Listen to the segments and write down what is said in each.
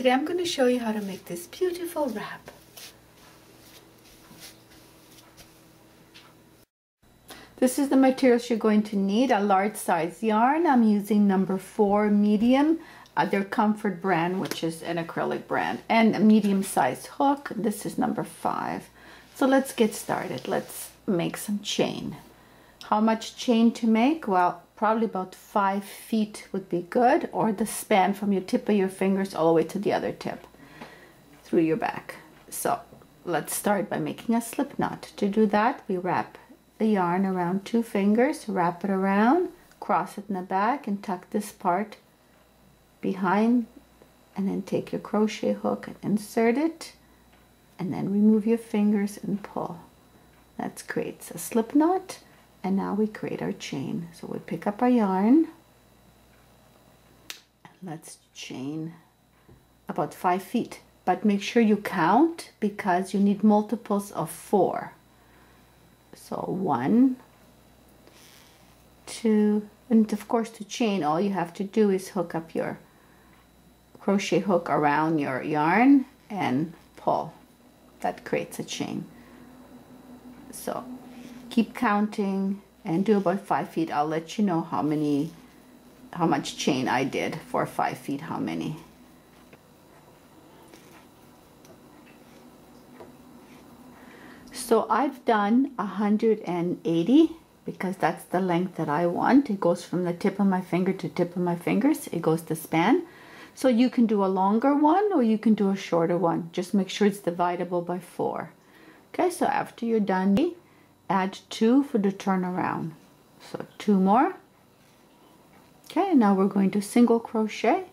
Today I'm going to show you how to make this beautiful wrap. This is the materials you're going to need. A large size yarn. I'm using number 4 medium, their Comfort brand, which is an acrylic brand, and a medium size hook. This is number 5. So let's get started. Let's make some chain. How much chain to make? Well, probably about 5 feet would be good, or the span from your tip of your fingers all the way to the other tip through your back. So let's start by making a slip knot. To do that, we wrap the yarn around 2 fingers, wrap it around, cross it in the back, and tuck this part behind, and then take your crochet hook and insert it, and then remove your fingers and pull. That creates a slip knot. And now we create our chain. So we pick up our yarn and let's chain about 5 feet. But make sure you count because you need multiples of 4. So 1, 2, and of course to chain all you have to do is hook up your crochet hook around your yarn and pull. That creates a chain. So keep counting and do about 5 feet. I'll let you know how much chain I did for 5 feet, how many. So I've done 180 because that's the length that I want. It goes from the tip of my finger to tip of my fingers. It goes the span. So you can do a longer one or you can do a shorter one. Just make sure it's divisible by 4. Okay, so after you're done, add 2 for the turnaround. So 2 more. Okay, now we're going to single crochet.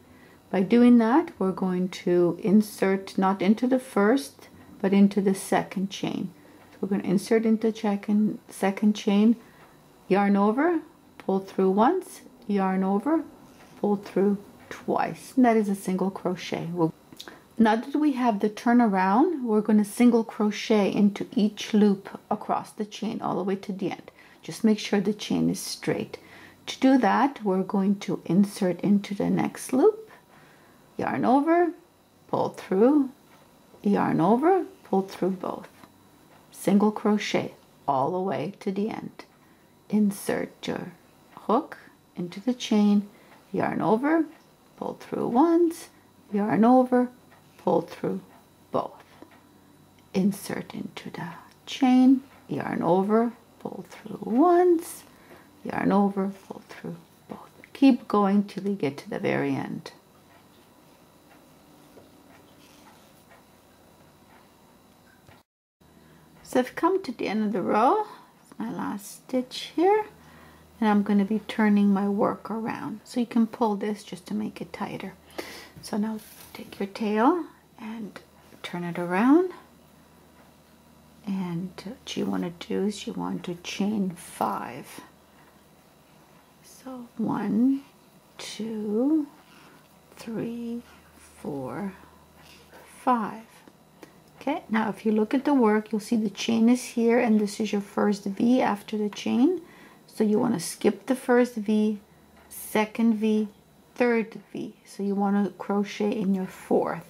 By doing that, we're going to insert not into the first, but into the second chain. So we're going to insert into the second chain, yarn over, pull through once, yarn over, pull through twice. And that is a single crochet. Now that we have the turnaround, we're going to single crochet into each loop across the chain all the way to the end. Just make sure the chain is straight. To do that, we're going to insert into the next loop, yarn over, pull through, yarn over, pull through both. Single crochet all the way to the end. Insert your hook into the chain, yarn over, pull through once, yarn over, pull through both. Insert into the chain, yarn over, pull through once, yarn over, pull through both. Keep going till you get to the very end. So I've come to the end of the row. It's my last stitch here, and I'm going to be turning my work around. So you can pull this just to make it tighter. So now take your tail and turn it around, and what you want to do is you want to chain 5. So 1, 2, 3, 4, 5. Okay, now if you look at the work, you'll see the chain is here, and this is your first V after the chain. So you want to skip the first V, second V, third V. So you want to crochet in your 4th.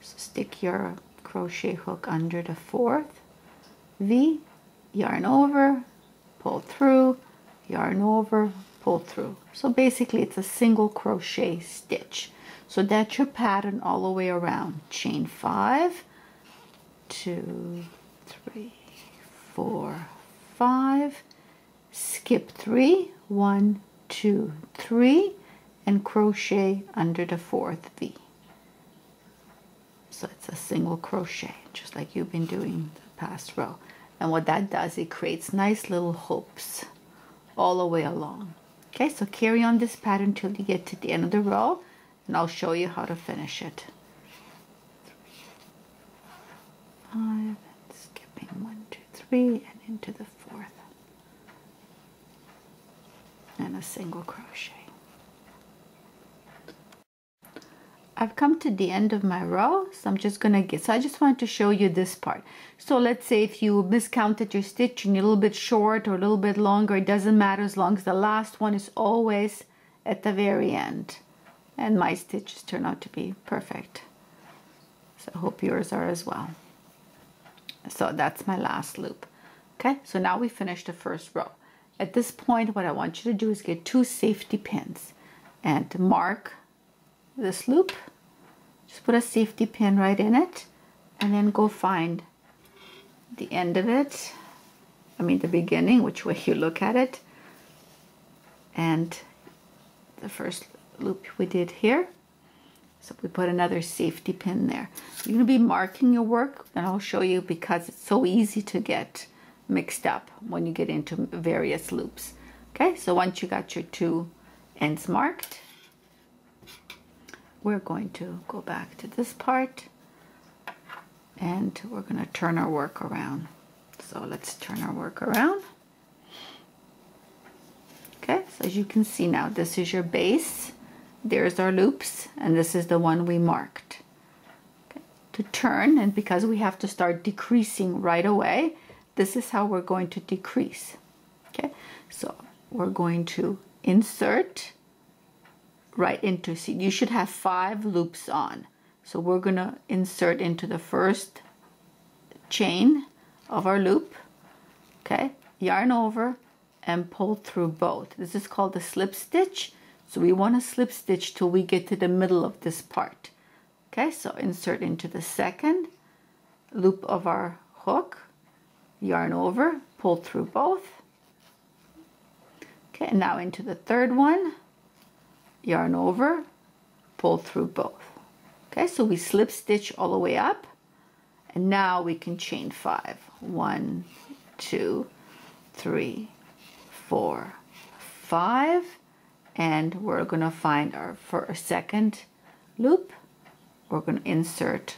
So stick your crochet hook under the 4th V, yarn over, pull through, yarn over, pull through. So basically it's a single crochet stitch. So that's your pattern all the way around. Chain 5, 2, 3, 4, 5, skip 3, 1, 2, 3, and crochet under the 4th V. So it's a single crochet, just like you've been doing the past row. And what that does, it creates nice little hoops all the way along. Okay, so carry on this pattern till you get to the end of the row, and I'll show you how to finish it. 3, 5, skipping 1, 2, 3, and into the 4th. And a single crochet. I've come to the end of my row, so I'm just gonna so I just wanted to show you this part. So let's say if you miscounted your stitch and you're a little bit short or a little bit longer, it doesn't matter as long as the last one is always at the very end. and my stitches turn out to be perfect. So I hope yours are as well. So that's my last loop. Okay, so now we finished the first row. At this point, what I want you to do is get 2 safety pins and mark this loop. Just put a safety pin right in it, and then go find the end of it. I mean the beginning, which way you look at it, and the first loop we did here. So we put another safety pin there. You're going to be marking your work, and I'll show you, because it's so easy to get mixed up when you get into various loops. Okay, so once you got your 2 ends marked, we're going to go back to this part, and we're going to turn our work around. So let's turn our work around. Okay, so as you can see now, this is your base. There's our loops, and this is the one we marked. Okay. To turn, and because we have to start decreasing right away, this is how we're going to decrease. Okay, so we're going to insert right into, see, you should have 5 loops on. So we're going to insert into the first chain of our loop. Okay, yarn over and pull through both. This is called a slip stitch. So we want to slip stitch till we get to the middle of this part. Okay, so insert into the second loop of our hook, yarn over, pull through both. Okay, and now into the third one, yarn over, pull through both. Okay, so we slip stitch all the way up, and now we can chain 5. 1, 2, 3, 4, 5, and we're going to find our second loop. We're going to insert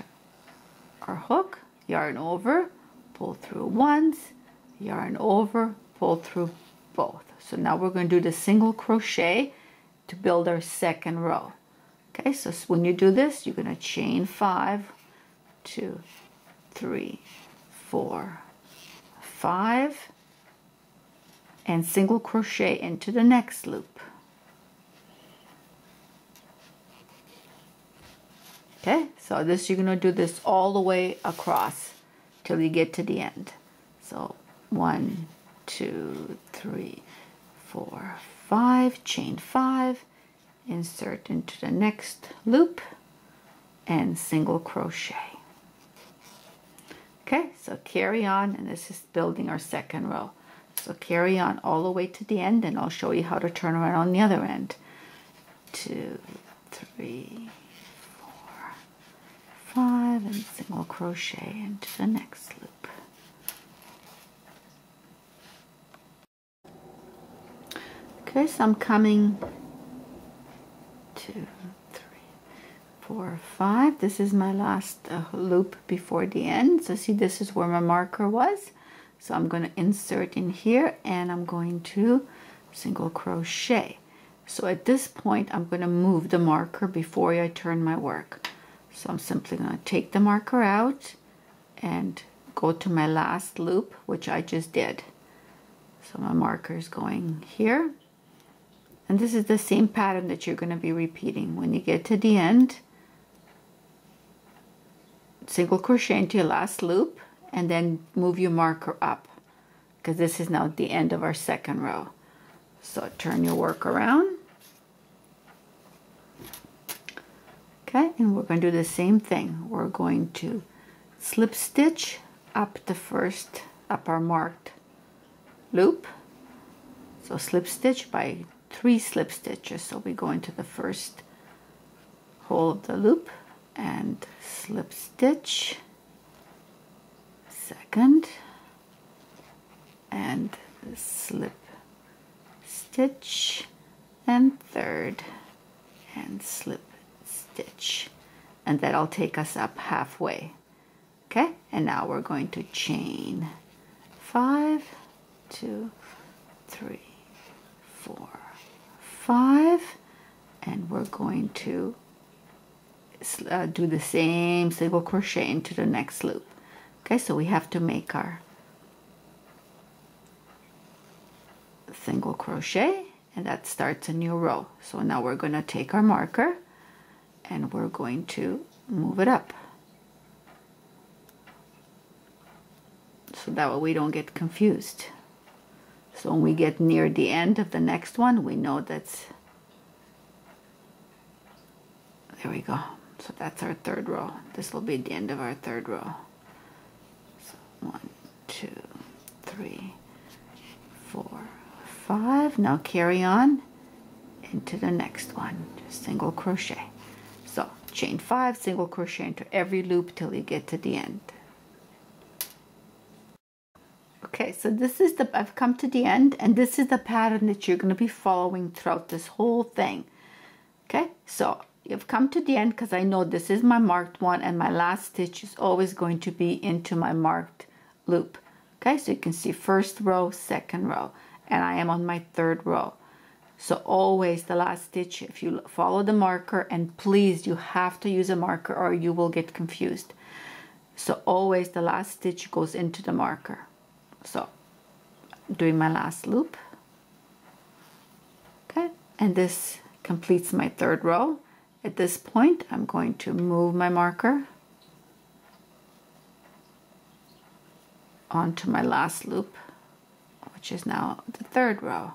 our hook, yarn over, pull through once, yarn over, pull through both. So now we're going to do the single crochet to build our second row. Okay, so when you do this, you're going to chain 5, 2, 3, 4, 5, and single crochet into the next loop. Okay, so this, you're going to do this all the way across till you get to the end. So 1, 2, 3, 4, 5, chain 5, insert into the next loop, and single crochet. Okay, so carry on, and this is building our second row. So carry on all the way to the end, and I'll show you how to turn around on the other end. 2, 3, 4, 5, and single crochet into the next loop. Okay, so I'm coming 2, 3, 4, 5. This is my last loop before the end. So see, this is where my marker was. So I'm going to insert in here, and I'm going to single crochet. So at this point, I'm going to move the marker before I turn my work. So I'm simply going to take the marker out and go to my last loop, which I just did. So my marker is going here. And this is the same pattern that you're going to be repeating. When you get to the end, single crochet into your last loop, and then move your marker up, because this is now the end of our second row. So turn your work around. Okay, and we're going to do the same thing. We're going to slip stitch up our marked loop. So slip stitch by 3 slip stitches. So we go into the first hole of the loop and slip stitch, second, and slip stitch, and third, and slip stitch, and that'll take us up halfway. Okay, and now we're going to chain 5, 2, 3, 4, 5, and we're going to do the same single crochet into the next loop. Okay, so we have to make our single crochet, and that starts a new row. So now we're going to take our marker, and we're going to move it up. So that way we don't get confused. So when we get near the end of the next one, we know that's, there we go. So that's our third row. This will be the end of our third row. So 1, 2, 3, 4, 5. Now carry on into the next one. Just single crochet. So chain 5, single crochet into every loop till you get to the end. Okay, so this is I've come to the end, and this is the pattern that you're going to be following throughout this whole thing. Okay, so you've come to the end because I know this is my marked one, and my last stitch is always going to be into my marked loop. Okay, so you can see first row, second row, and I am on my third row. So always the last stitch, if you follow the marker, and please, you have to use a marker or you will get confused. So always the last stitch goes into the marker. So doing my last loop. Okay, and this completes my third row. At this point, I'm going to move my marker onto my last loop, which is now the third row.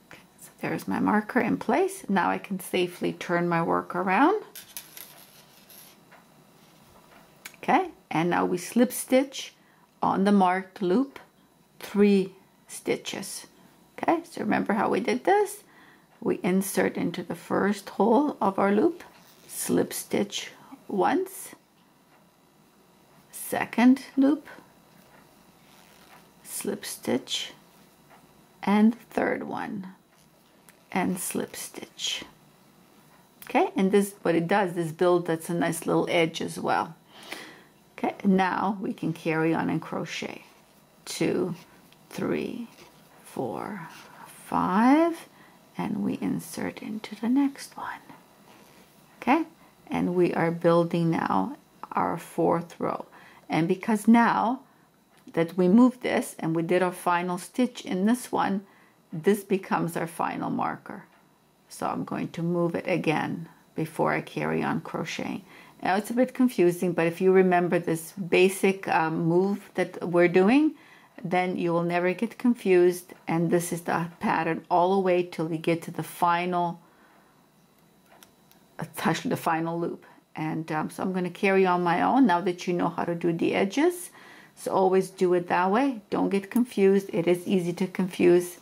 Okay, so there's my marker in place. Now I can safely turn my work around. Okay, and now we slip stitch on the marked loop 3 stitches. Okay, so remember how we did this? We insert into the first hole of our loop, slip stitch once, second loop, slip stitch, and third one, and slip stitch. Okay, and this, what it does, this build, that's a nice little edge as well. Okay, now we can carry on and crochet 2, 3, 4, 5, and we insert into the next one. Okay, and we are building now our 4th row. And because now that we moved this and we did our final stitch in this one, this becomes our final marker. So I'm going to move it again before I carry on crocheting. Now it's a bit confusing, but if you remember this basic move that we're doing, then you will never get confused. And this is the pattern all the way till you get to the final, the final loop. And so I'm going to carry on my own now that you know how to do the edges. So always do it that way. Don't get confused. It is easy to confuse.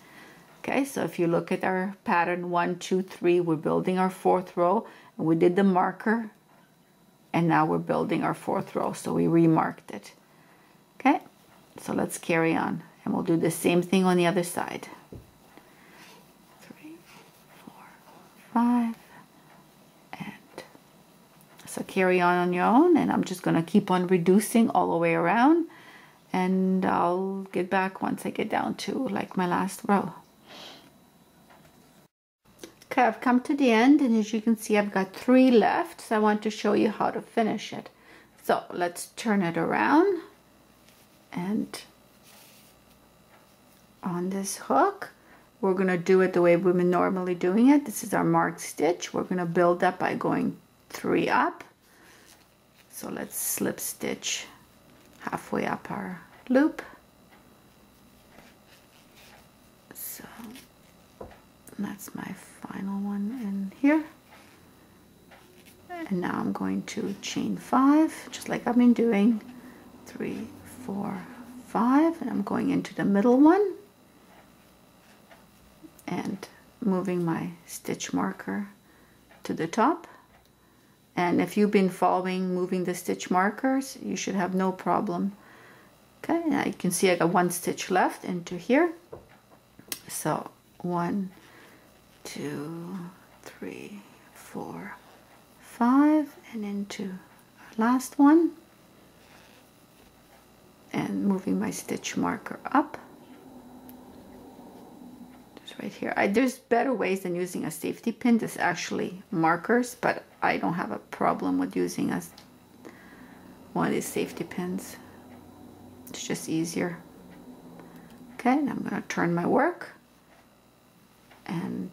Okay, so if you look at our pattern 1, 2, 3, we're building our 4th row, and we did the marker. And now we're building our 4th row, so we remarked it. Okay, so let's carry on, and we'll do the same thing on the other side. 3, 4, 5, and so carry on your own, and I'm just going to keep on reducing all the way around, and I'll get back once I get down to like my last row. Okay, I've come to the end, and as you can see, I've got 3 left, so I want to show you how to finish it. So let's turn it around, and on this hook, we're going to do it the way we've been normally doing it. This is our marked stitch. We're going to build up by going 3 up. So let's slip stitch halfway up our loop. So that's my final one in here. And now I'm going to chain 5, just like I've been doing. 3, 4, 5, and I'm going into the middle one and moving my stitch marker to the top. And if you've been following moving the stitch markers, you should have no problem. Okay, now you can see I got 1 stitch left into here. So 1, 2, 3, 4, 5, and into our last one, and moving my stitch marker up just right here. There's better ways than using a safety pin. There's actually markers, but I don't have a problem with using one of these safety pins. It's just easier. Okay, and I'm going to turn my work and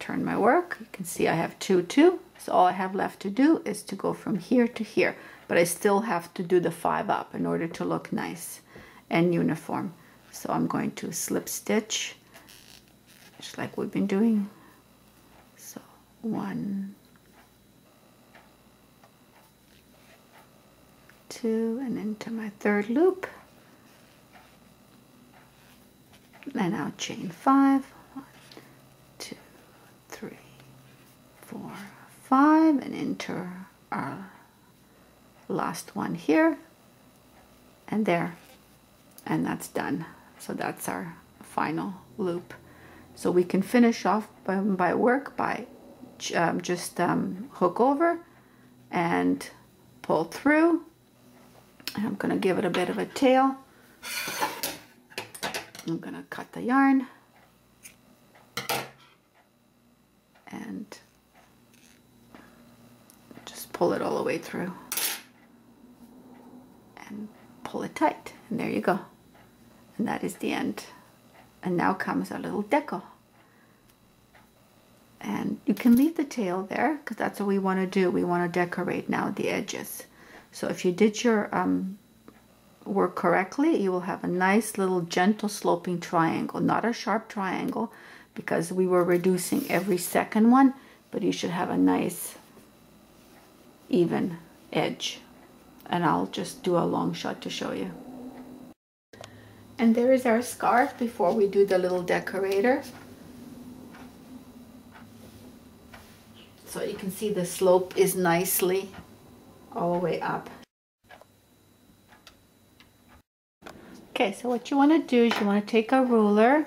turn my work. You can see I have 2, 2. So all I have left to do is to go from here to here. But I still have to do the 5 up in order to look nice and uniform. So I'm going to slip stitch, just like we've been doing. So 1, 2, and into my 3rd loop. And now chain 5. 1, 2, 3, 4, 5, and enter our last one here and there, and that's done. So that's our final loop. So we can finish off by work by just hook over and pull through. And I'm going to give it a bit of a tail. I'm going to cut the yarn and just pull it all the way through and pull it tight, and there you go. And that is the end. And now comes our little deco. And you can leave the tail there because that's what we want to do. We want to decorate now the edges. So if you did your work correctly, you will have a nice little gentle sloping triangle, not a sharp triangle, because we were reducing every second one, but you should have a nice even edge. And I'll just do a long shot to show you. And there is our scarf before we do the little decorator. So you can see the slope is nicely all the way up. Okay, so what you want to do is you want to take a ruler,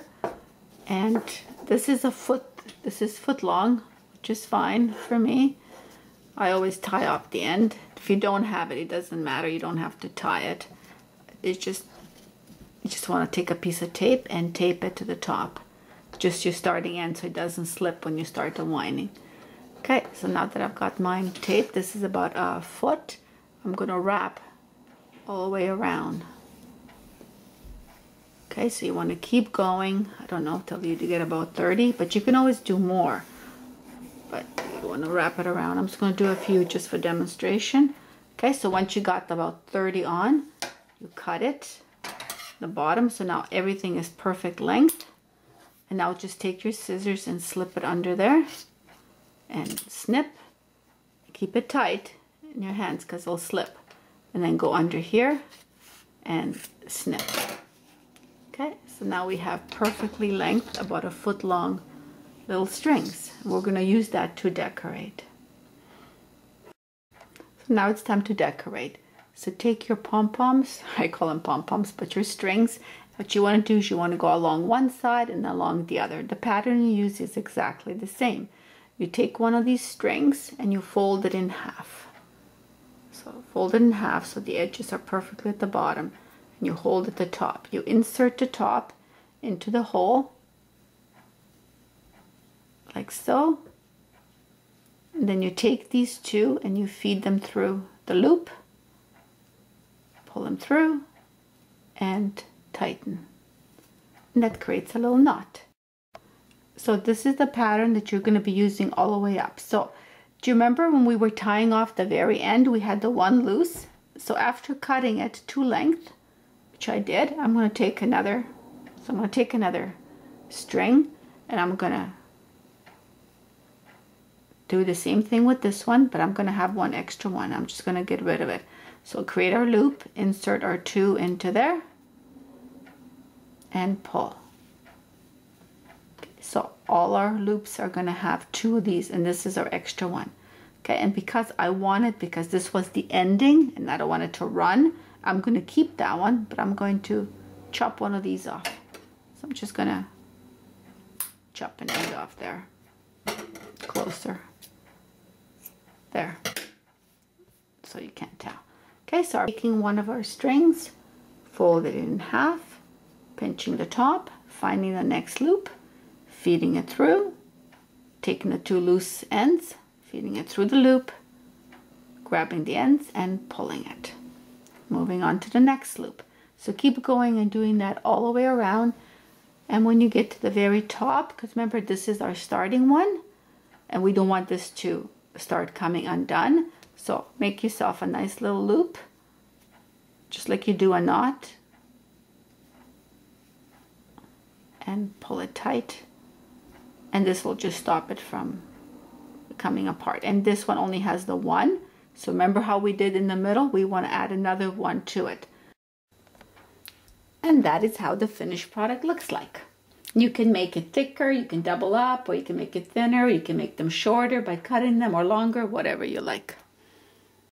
and this is foot long, which is fine for me. I always tie off the end. If you don't have it, it doesn't matter. You don't have to tie it. It's just, you just want to take a piece of tape and tape it to the top. Just your starting end so it doesn't slip when you start unwinding. Okay, so now that I've got mine taped, this is about a foot. I'm going to wrap all the way around. Okay, so you want to keep going. I don't know, till you get about 30, but you can always do more. But you want to wrap it around. I'm just going to do a few just for demonstration. Okay, so once you got about 30 on, you cut it, the bottom, so now everything is perfect length. And now just take your scissors and slip it under there and snip. Keep it tight in your hands because it'll slip. And then go under here and snip. Okay, so now we have perfectly length, about a foot long little strings. We're going to use that to decorate. So now it's time to decorate. So take your pom-poms, I call them pom-poms, but your strings. What you want to do is you want to go along one side and along the other. The pattern you use is exactly the same. You take one of these strings and you fold it in half. So fold it in half so the edges are perfectly at the bottom. And you hold at the top. You insert the top into the hole, like so. And then you take these two and you feed them through the loop. Pull them through and tighten. And that creates a little knot. So this is the pattern that you're going to be using all the way up. So do you remember when we were tying off the very end, we had the one loose? So after cutting it to length, which I did, I'm going to take another, so I'm going to take another string and I'm going to do the same thing with this one, but I'm going to have one extra one. I'm just going to get rid of it. So create our loop, insert our two into there and pull. Okay, so all our loops are going to have two of these, and this is our extra one. Okay, and because I want it, because this was the ending and I don't want it to run, I'm going to keep that one, but I'm going to chop one of these off. So I'm just going to chop an end off there. Closer. There. So you can't tell. Okay, so taking one of our strings, fold it in half, pinching the top, finding the next loop, feeding it through, taking the two loose ends, feeding it through the loop, grabbing the ends and pulling it. Moving on to the next loop. So keep going and doing that all the way around. And when you get to the very top, because remember this is our starting one, and we don't want this to start coming undone, so make yourself a nice little loop, just like you do a knot, and pull it tight, and this will just stop it from coming apart. And this one only has the one, so remember how we did in the middle, we want to add another one to it. And that is how the finished product looks like. You can make it thicker, you can double up, or you can make it thinner, you can make them shorter by cutting them, or longer, whatever you like.